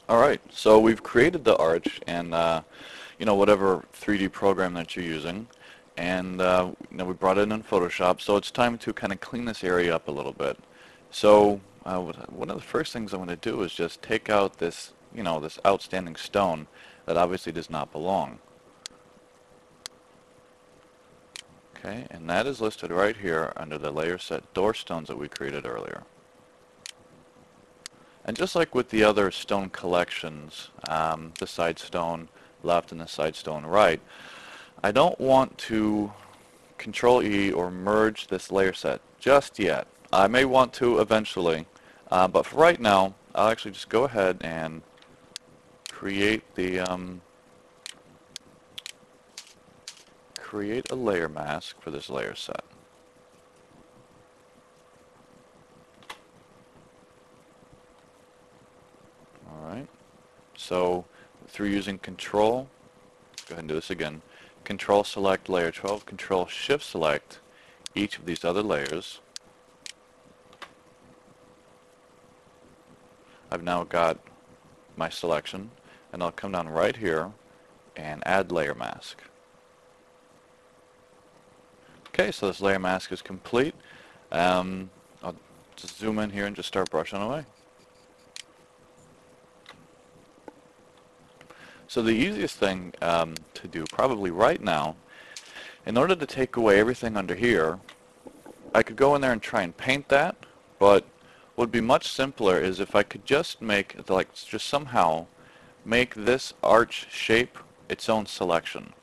Alright, so we've created the arch and whatever 3D program that you're using, and we brought it in Photoshop, so it's time to kind of clean this area up a little bit. So one of the first things I'm going to do is just take out this, this outstanding stone that obviously does not belong. Okay, and that is listed right here under the layer set door stones that we created earlier. And just like with the other stone collections, the side stone left and the side stone right, I don't want to Control E or merge this layer set just yet. I may want to eventually, but for right now, I'll actually just go ahead and create create a layer mask for this layer set. Alright, so through using Control, go ahead and do this again, Control select layer 12, Control Shift select each of these other layers. I've now got my selection, and I'll come down right here and add layer mask. Okay, so this layer mask is complete. I'll just zoom in here and just start brushing away. So the easiest thing to do probably right now, in order to take away everything under here, I could go in there and try and paint that, but what would be much simpler is if I could just make, just somehow make this arch shape its own selection,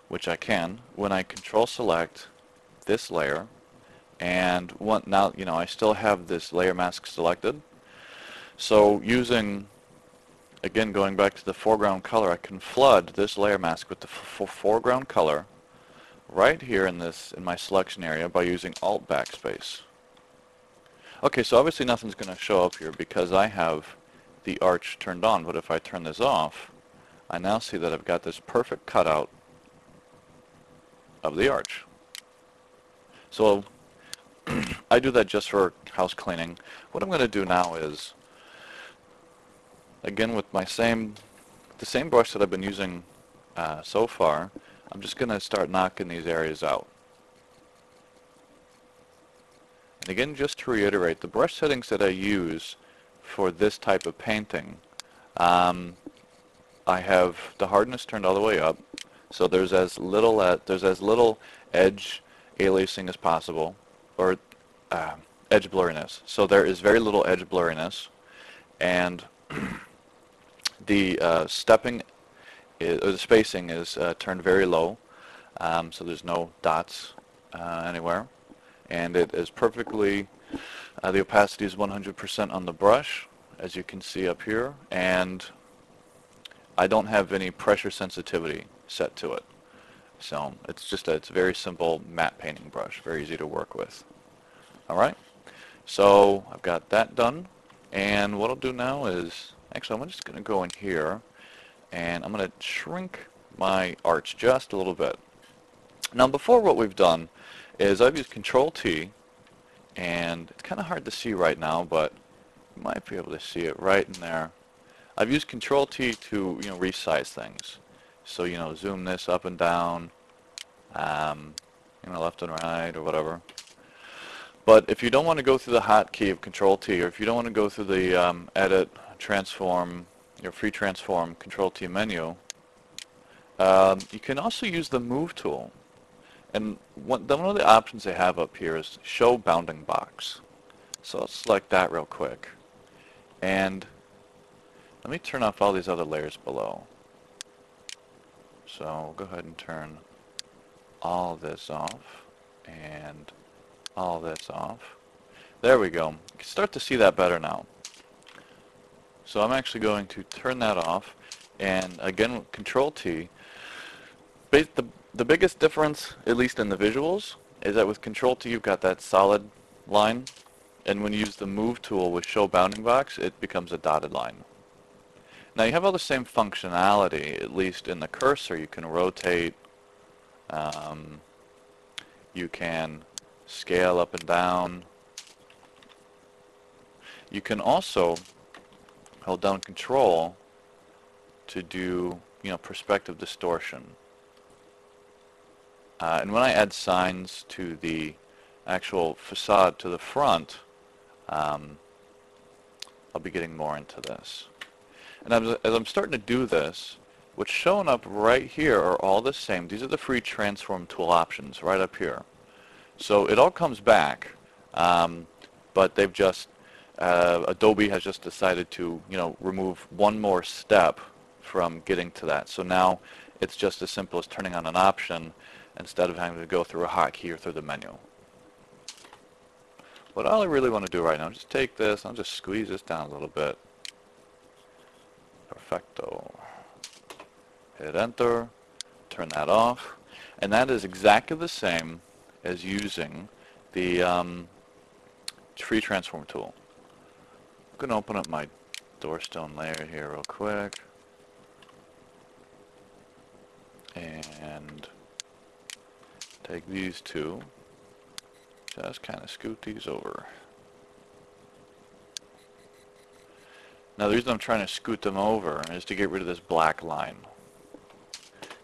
which I can when I Control select this layer, and now I still have this layer mask selected. So using, again, going back to the foreground color, I can flood this layer mask with the foreground color right here in my selection area by using Alt Backspace. Okay, so obviously nothing's going to show up here because I have the arch turned on, but if I turn this off, I now see that I've got this perfect cutout of the arch. So I do that just for house cleaning. What I'm going to do now is, again with the same brush that I've been using so far, I'm just going to start knocking these areas out. And again, just to reiterate, the brush settings that I use for this type of painting, I have the hardness turned all the way up, so there's as little edge aliasing as possible, or edge blurriness. So there is very little edge blurriness, and the the spacing is turned very low, so there's no dots anywhere, and it is perfectly, the opacity is 100% on the brush, as you can see up here, and I don't have any pressure sensitivity set to it. So it's a very simple matte painting brush, very easy to work with. Alright, so I've got that done, and what I'll do now is, actually I'm just going to go in here, and I'm going to shrink my arch just a little bit. Now before, what we've done is I've used Control T, and it's kind of hard to see right now, but you might be able to see it right in there. I've used Control T to resize things. So zoom this up and down, left and right or whatever. But if you don't want to go through the hotkey of Control T, or if you don't want to go through the Edit, Transform, your Free Transform Control T menu, you can also use the Move tool. And one of the options they have up here is Show Bounding Box. So let's select that real quick. And let me turn off all these other layers below. So we'll go ahead and turn all this off and all this off. There we go. You can start to see that better now. So I'm actually going to turn that off, and again with Control T, the biggest difference, at least in the visuals, is that with Control T you've got that solid line, and when you use the Move tool with Show Bounding Box, it becomes a dotted line. Now you have all the same functionality, at least in the cursor. You can rotate, you can scale up and down. You can also hold down Control to do, perspective distortion. And when I add signs to the actual facade to the front, I'll be getting more into this. And as I'm starting to do this, what's showing up right here are all the same. These are the free transform tool options right up here. So it all comes back, but they've just, Adobe has just decided to, remove one more step from getting to that. So now it's just as simple as turning on an option instead of having to go through a hotkey or through the menu. What all I really want to do right now is just take this, I'll just squeeze this down a little bit. Perfecto. Hit enter, turn that off, and that is exactly the same as using the free transform tool. I'm going to open up my Doorstone layer here real quick, and take these two, just kind of scoot these over. Now the reason I'm trying to scoot them over is to get rid of this black line.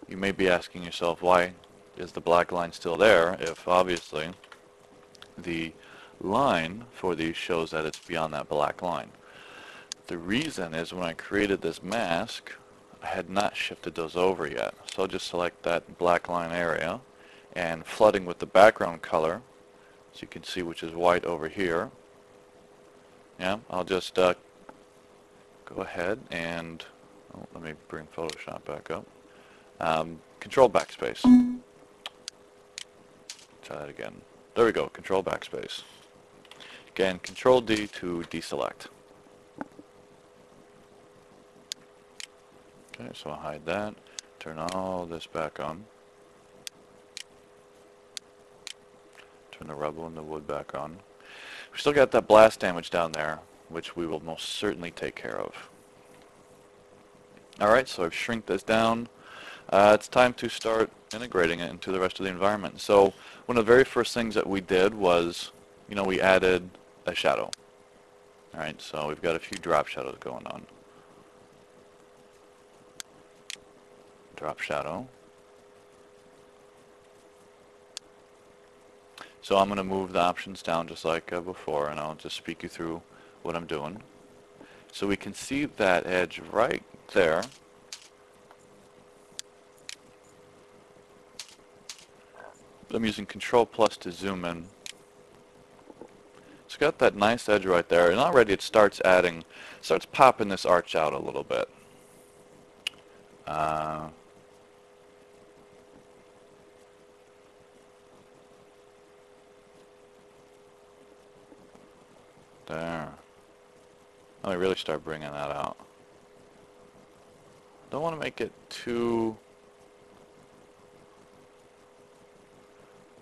You may be asking yourself, why is the black line still there if obviously the line for these shows that it's beyond that black line? The reason is when I created this mask, I had not shifted those over yet. So I'll just select that black line area and flooding with the background color, so you can see which is white over here. Yeah, I'll just go ahead and, let me bring Photoshop back up. Control backspace. Try that again. There we go, Control backspace. Again, Control D to deselect. Okay, so I'll hide that. Turn all this back on. Turn the rubble and the wood back on. We still got that blast damage down there, which we will most certainly take care of. Alright, so I've shrunk this down. It's time to start integrating it into the rest of the environment. So one of the very first things that we did was, we added a shadow. Alright, so we've got a few drop shadows going on. Drop shadow. So I'm going to move the options down just like before, and I'll just speak you through what I'm doing. So we can see that edge right there. I'm using Control plus to zoom in. It's got that nice edge right there, and already it starts popping this arch out a little bit. There. Let me really start bringing that out. Don't want to make it too...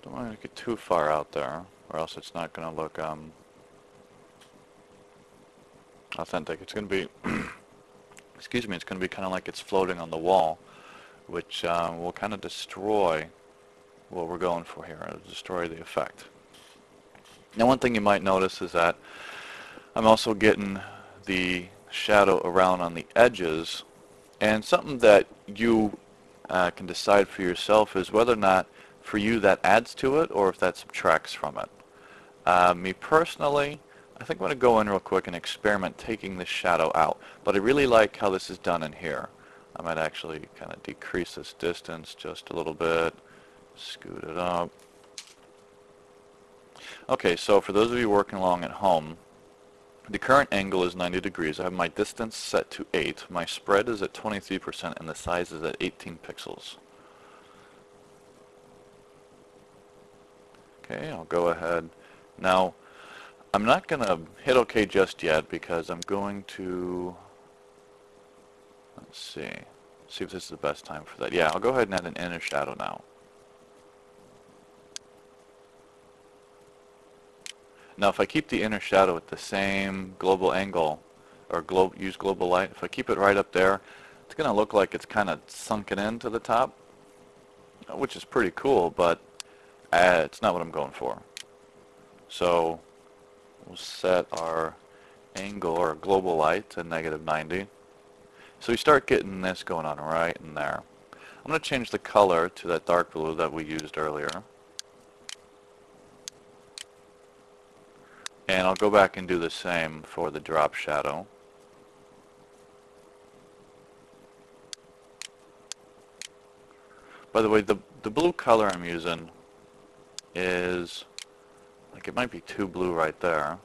Don't want to make it too far out there, or else it's not going to look authentic. It's going to be, excuse me, it's going to be kind of like it's floating on the wall, which will kind of destroy what we're going for here. It'll destroy the effect. Now one thing you might notice is that I'm also getting the shadow around on the edges, and something that you can decide for yourself is whether or not for you that adds to it or if that subtracts from it. Me personally, I think I'm going to go in real quick and experiment taking this shadow out, but I really like how this is done in here. I might actually kind of decrease this distance just a little bit, scoot it up. Okay, so for those of you working along at home, the current angle is 90 degrees. I have my distance set to 8. My spread is at 23% and the size is at 18 pixels. Okay, I'll go ahead. Now, I'm not going to hit OK just yet because I'm going to, let's see if this is the best time for that. Yeah, I'll go ahead and add an inner shadow now. Now if I keep the inner shadow at the same global angle, or use global light, if I keep it right up there, it's going to look like it's kind of sunken into the top, which is pretty cool, but it's not what I'm going for. So we'll set our angle or global light to -90. So we start getting this going on right in there. I'm going to change the color to that dark blue that we used earlier. And I'll go back and do the same for the drop shadow. By the way, the blue color I'm using is, like, it might be too blue right there.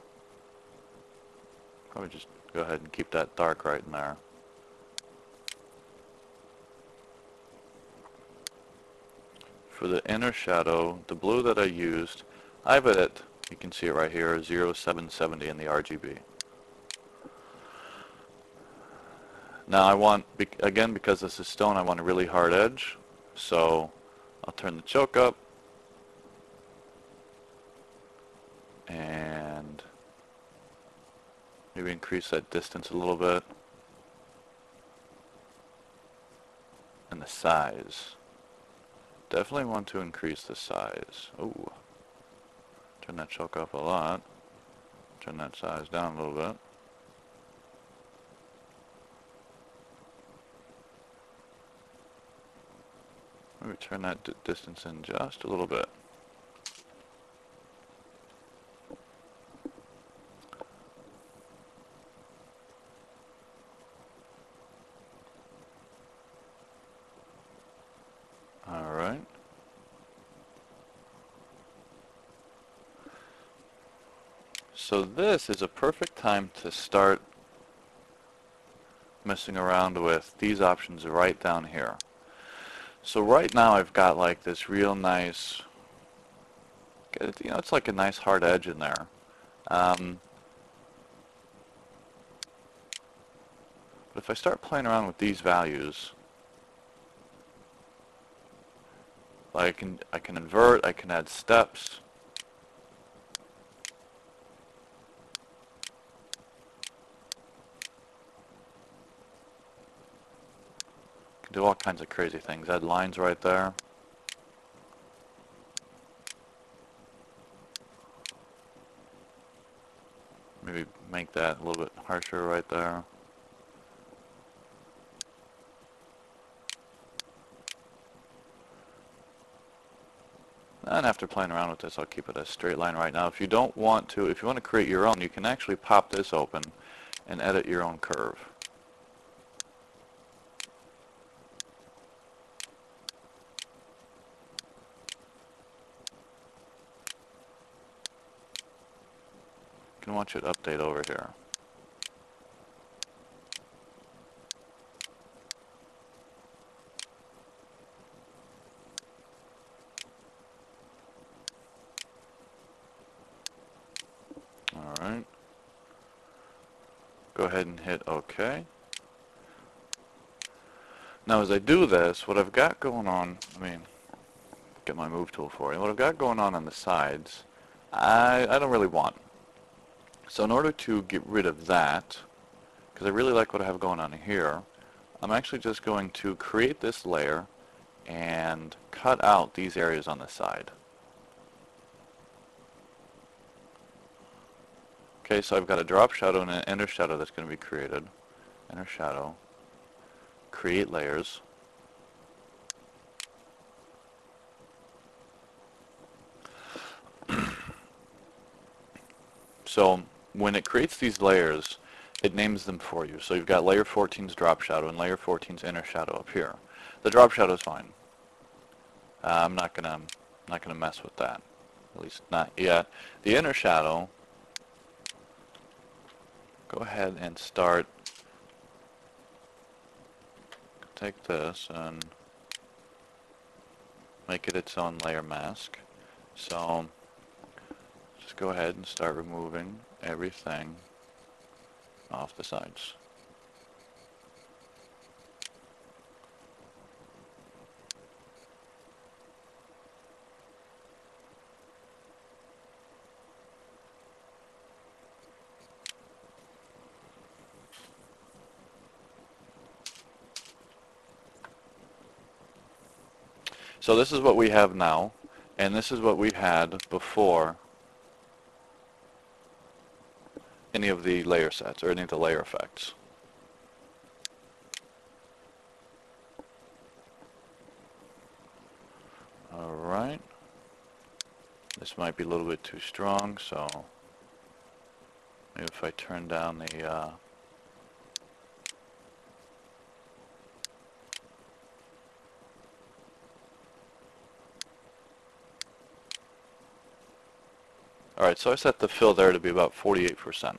Probably just go ahead and keep that dark right in there. For the inner shadow, the blue that I used, I have it at, you can see it right here, 0770 in the RGB. Now I want, again, because this is stone, I want a really hard edge, so I'll turn the choke up, and maybe increase that distance a little bit, and the size. Definitely want to increase the size. Ooh. Turn that choke up a lot. Turn that size down a little bit. Maybe turn that distance in just a little bit. Alright. So this is a perfect time to start messing around with these options right down here. So right now I've got like this real nice, you know, it's like a nice hard edge in there. But if I start playing around with these values, like I can invert, I can add steps. Can do all kinds of crazy things. Add lines right there. Maybe make that a little bit harsher right there. And after playing around with this, I'll keep it a straight line right now. If you don't want to, if you want to create your own, you can actually pop this open and edit your own curve. You can watch it update over here. Alright. Go ahead and hit OK. Now as I do this, what I've got going on, let me get my move tool for you. What I've got going on the sides, I don't really want. So in order to get rid of that, because I really like what I have going on here, I'm actually just going to create this layer and cut out these areas on the side. Okay, so I've got a drop shadow and an inner shadow that's going to be created. Inner shadow. Create layers. So when it creates these layers, it names them for you. So you've got layer 14's drop shadow and layer 14's inner shadow up here. The drop shadow is fine. I'm not gonna mess with that. At least not yet. The inner shadow, go ahead and start. Take this and make it its own layer mask. So just go ahead and start removing everything off the sides. So this is what we have now, and this is what we had before any of the layer sets or any of the layer effects. Alright, this might be a little bit too strong, so maybe if I turn down the alright, so I set the fill there to be about 48%.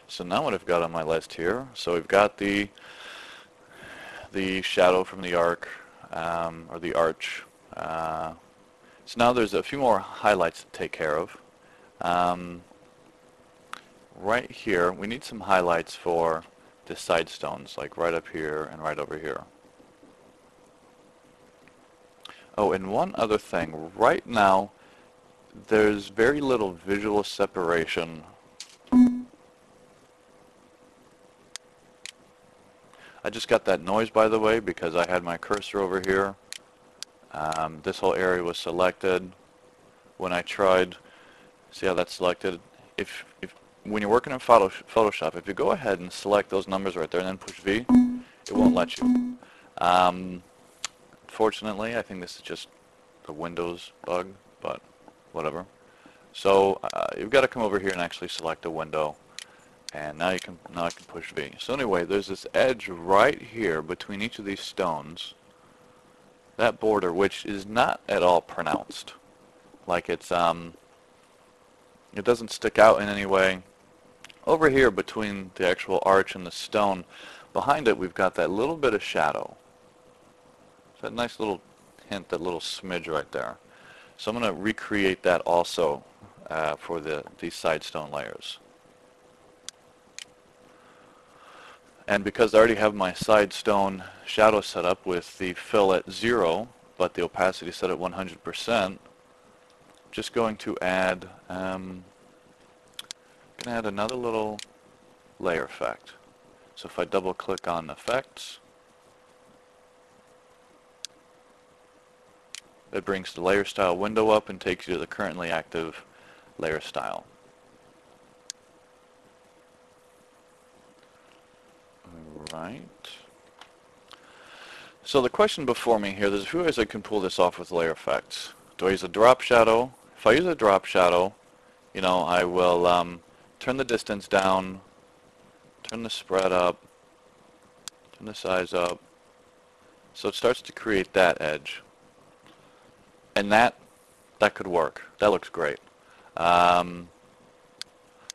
So now what I've got on my list here, so we've got the shadow from the arc, or the arch. So now there's a few more highlights to take care of. Right here, we need some highlights for the side stones, like right up here and right over here. Oh, and one other thing. Right now, there's very little visual separation. I just got that noise, by the way, because I had my cursor over here. This whole area was selected. When I tried, see how that's selected? When you're working in Photoshop, if you go ahead and select those numbers right there and then push V, it won't let you. Fortunately, I think this is just a Windows bug, but whatever. So you've got to come over here and actually select a window, and now I can push V. So anyway, there's this edge right here between each of these stones, that border, which is not at all pronounced. Like it doesn't stick out in any way. Over here between the actual arch and the stone, behind it we've got that little bit of shadow. That nice little hint, that little smidge right there. So I'm going to recreate that also for these side stone layers. And because I already have my side stone shadow set up with the fill at 0, but the opacity set at 100%, just going to add, another little layer effect. So if I double click on effects, it brings the layer style window up and takes you to the currently active layer style. Alright. So the question before me here, there's a few ways I can pull this off with layer effects. Do I use a drop shadow? If I use a drop shadow, you know, I will turn the distance down, turn the spread up, turn the size up, so it starts to create that edge. And that could work. That looks great. I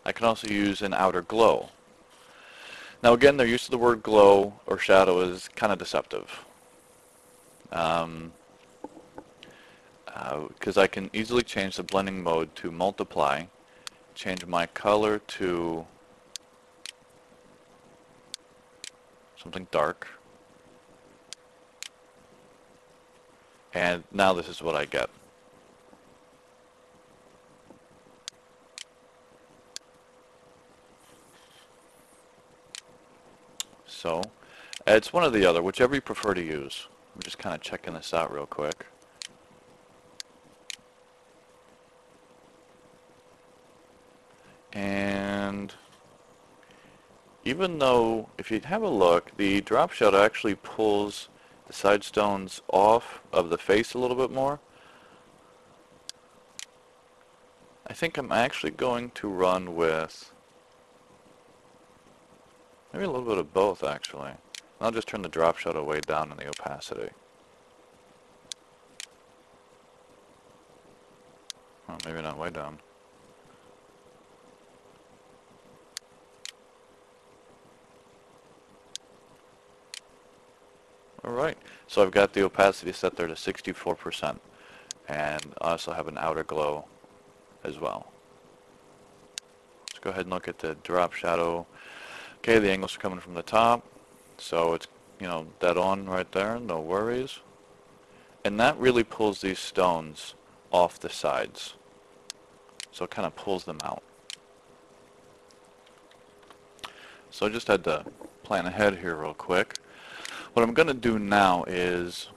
can also use an outer glow. Now again, their use of the word glow or shadow is kind of deceptive. Because I can easily change the blending mode to multiply, change my color to something dark, and now this is what I get. So it's one or the other, whichever you prefer to use. I'm just kind of checking this out real quick. And even though, if you have a look, the drop shadow actually pulls the side stones off of the face a little bit more, I think I'm actually going to run with maybe a little bit of both, actually. I'll just turn the drop shadow way down in the opacity. Oh, maybe not way down. Alright, so I've got the opacity set there to 64%, and I also have an outer glow as well. Let's go ahead and look at the drop shadow. Okay, the angles are coming from the top, so it's, you know, dead on right there, no worries. And that really pulls these stones off the sides, so it kind of pulls them out. So I just had to plan ahead here real quick. What I'm going to do now is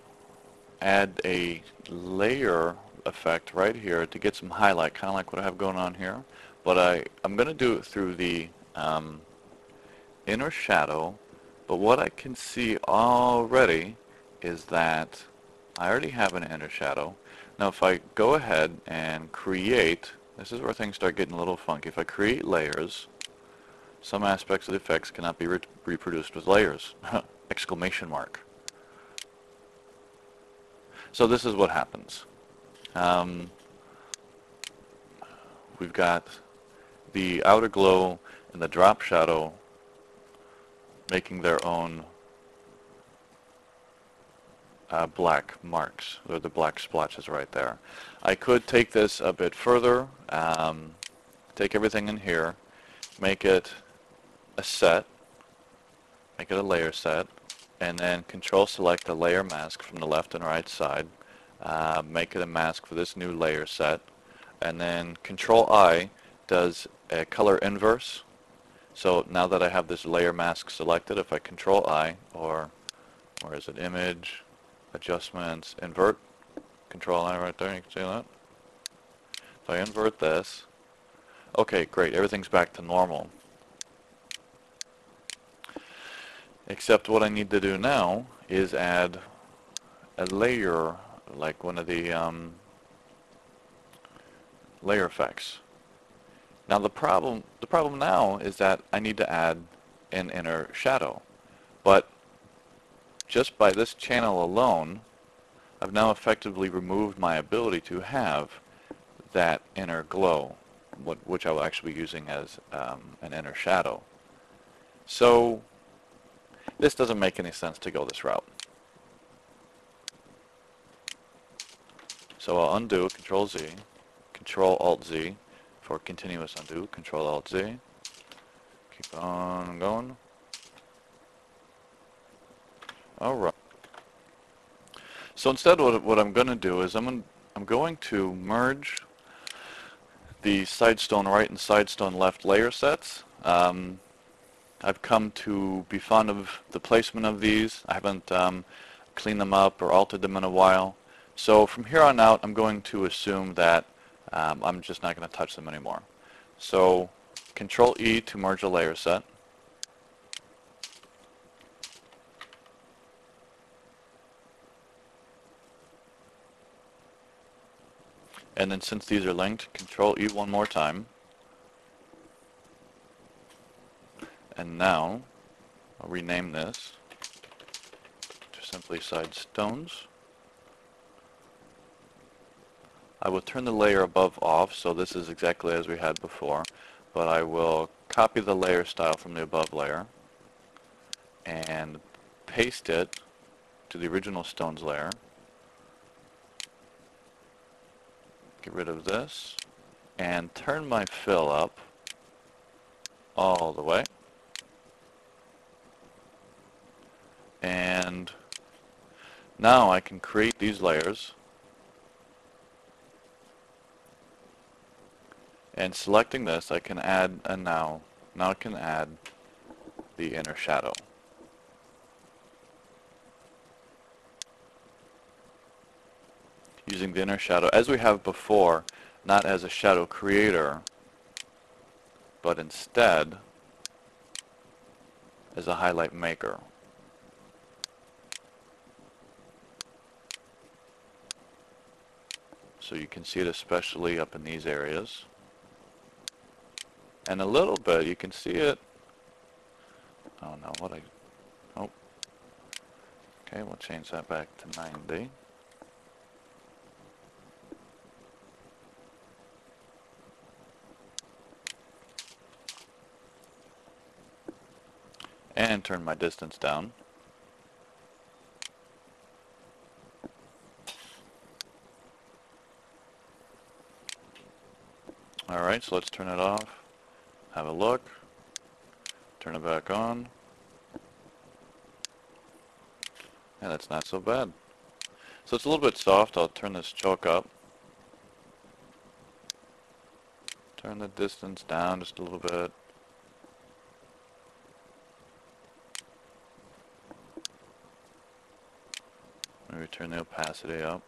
add a layer effect right here to get some highlight, kind of like what I have going on here. But I'm going to do it through the inner shadow. But what I can see already is that I already have an inner shadow. Now if I go ahead and create, this is where things start getting a little funky. If I create layers, some aspects of the effects cannot be reproduced with layers. Exclamation mark. So this is what happens. We've got the outer glow and the drop shadow making their own black marks, or the black splotches right there. I could take this a bit further, take everything in here, make it a set, make it a layer set, and then control select the layer mask from the left and right side, make it a mask for this new layer set, and then control I does a color inverse. So now that I have this layer mask selected, if I control I, or where is it, image, adjustments, invert, control I right there, you can see that. If I invert this, okay, great, everything's back to normal. Except what I need to do now is add a layer, like one of the layer effects. Now the problem now is that I need to add an inner shadow. But just by this channel alone, I've now effectively removed my ability to have that inner glow, which I will actually be using as an inner shadow. So this doesn't make any sense to go this route. So I'll undo, Control Z, Control Alt Z for continuous undo, Control Alt Z. Keep on going. Alright. So instead what I'm going to do is I'm going to merge the Sidestone right and Sidestone left layer sets. I've come to be fond of the placement of these. I haven't cleaned them up or altered them in a while. So from here on out, I'm going to assume that I'm just not going to touch them anymore. So Control E to merge a layer set. And then since these are linked, Control E one more time. And now I'll rename this to simply Sidestones. I will turn the layer above off, so this is exactly as we had before, but I will copy the layer style from the above layer and paste it to the original stones layer. Get rid of this and turn my fill up all the way. And now I can create these layers, and selecting this I can add, and now I can add the inner shadow. Using the inner shadow as we have before, not as a shadow creator, but instead as a highlight maker. So you can see it especially up in these areas. And a little bit, you can see it. Oh no, oh. Okay, we'll change that back to 90. And turn my distance down. Alright, so let's turn it off, have a look, turn it back on, and that's not so bad. So it's a little bit soft. I'll turn this choke up, turn the distance down just a little bit. Maybe turn the opacity up.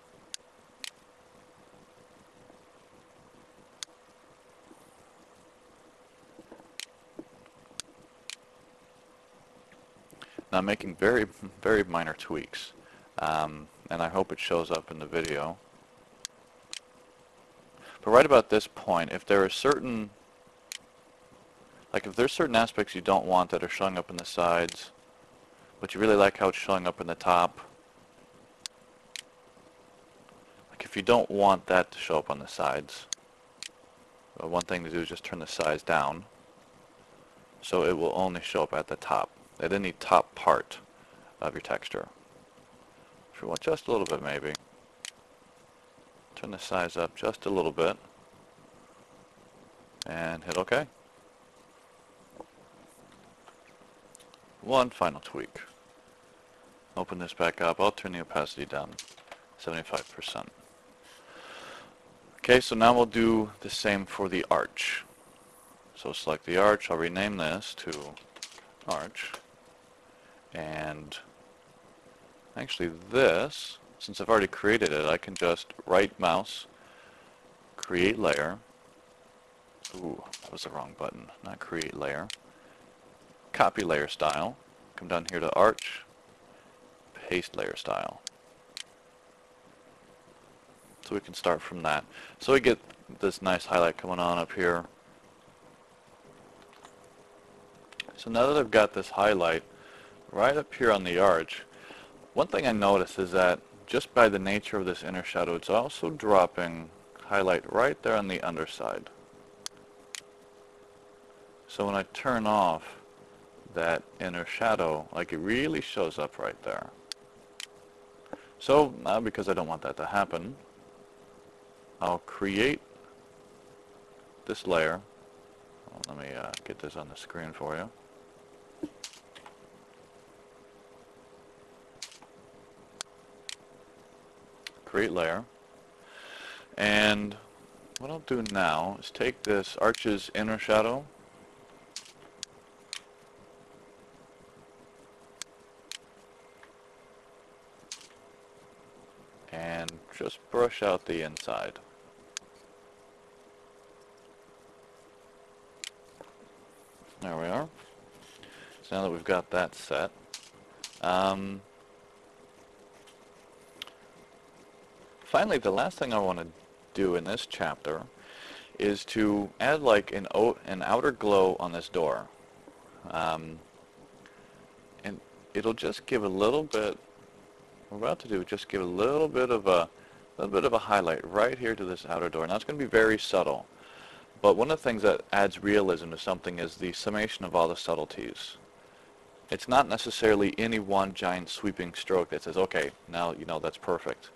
I'm making very, very minor tweaks, and I hope it shows up in the video. But right about this point, if there are certain, like if there's certain aspects you don't want that are showing up in the sides, but you really like how it's showing up in the top, like if you don't want that to show up on the sides, one thing to do is just turn the size down, so it will only show up at the top, at any top part of your texture. If you want just a little bit maybe, turn the size up just a little bit, and hit OK. One final tweak. Open this back up. I'll turn the opacity down 75%. Okay, so now we'll do the same for the arch. So select the arch. I'll rename this to arch. And actually this, since I've already created it, I can just right mouse, create layer. Ooh, that was the wrong button. Not create layer. Copy layer style. Come down here to arch. Paste layer style. So we can start from that. So we get this nice highlight coming on up here. So now that I've got this highlight right up here on the arch, one thing I notice is that just by the nature of this inner shadow, it's also dropping highlight right there on the underside. So when I turn off that inner shadow, like it really shows up right there. So now, because I don't want that to happen, I'll create this layer. Let me get this on the screen for you. Create layer. And what I'll do now is take this arch's inner shadow, and just brush out the inside. There we are. So now that we've got that set, finally the last thing I want to do in this chapter is to add like an outer glow on this door. And it'll just give a little bit, what we're about to do is just give a little bit of a highlight right here to this outer door. Now it's going to be very subtle. But one of the things that adds realism to something is the summation of all the subtleties. It's not necessarily any one giant sweeping stroke that says, okay, now you know that's perfect.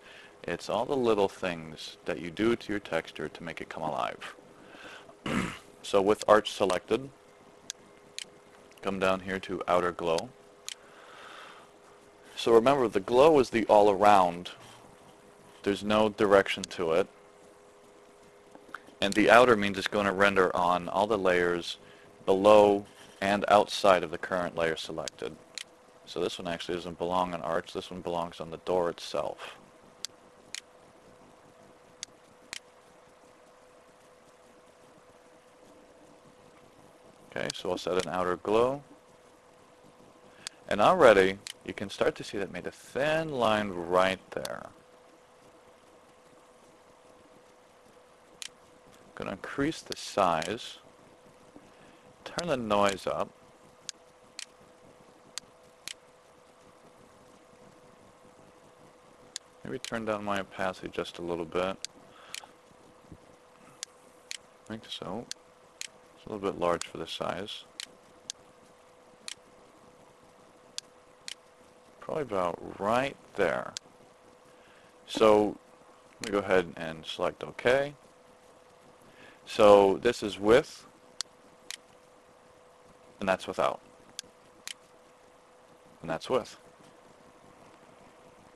It's all the little things that you do to your texture to make it come alive. So with arch selected, come down here to outer glow. So remember, the glow is the all around. There's no direction to it. And the outer means it's going to render on all the layers below and outside of the current layer selected. So this one actually doesn't belong on arch, this one belongs on the door itself. Okay, so I'll set an outer glow. And already you can start to see that made a thin line right there. I'm going to increase the size, turn the noise up, maybe turn down my opacity just a little bit. I think so. It's a little bit large for this size. Probably about right there. So let me go ahead and select OK. So this is with, and that's without, and that's with.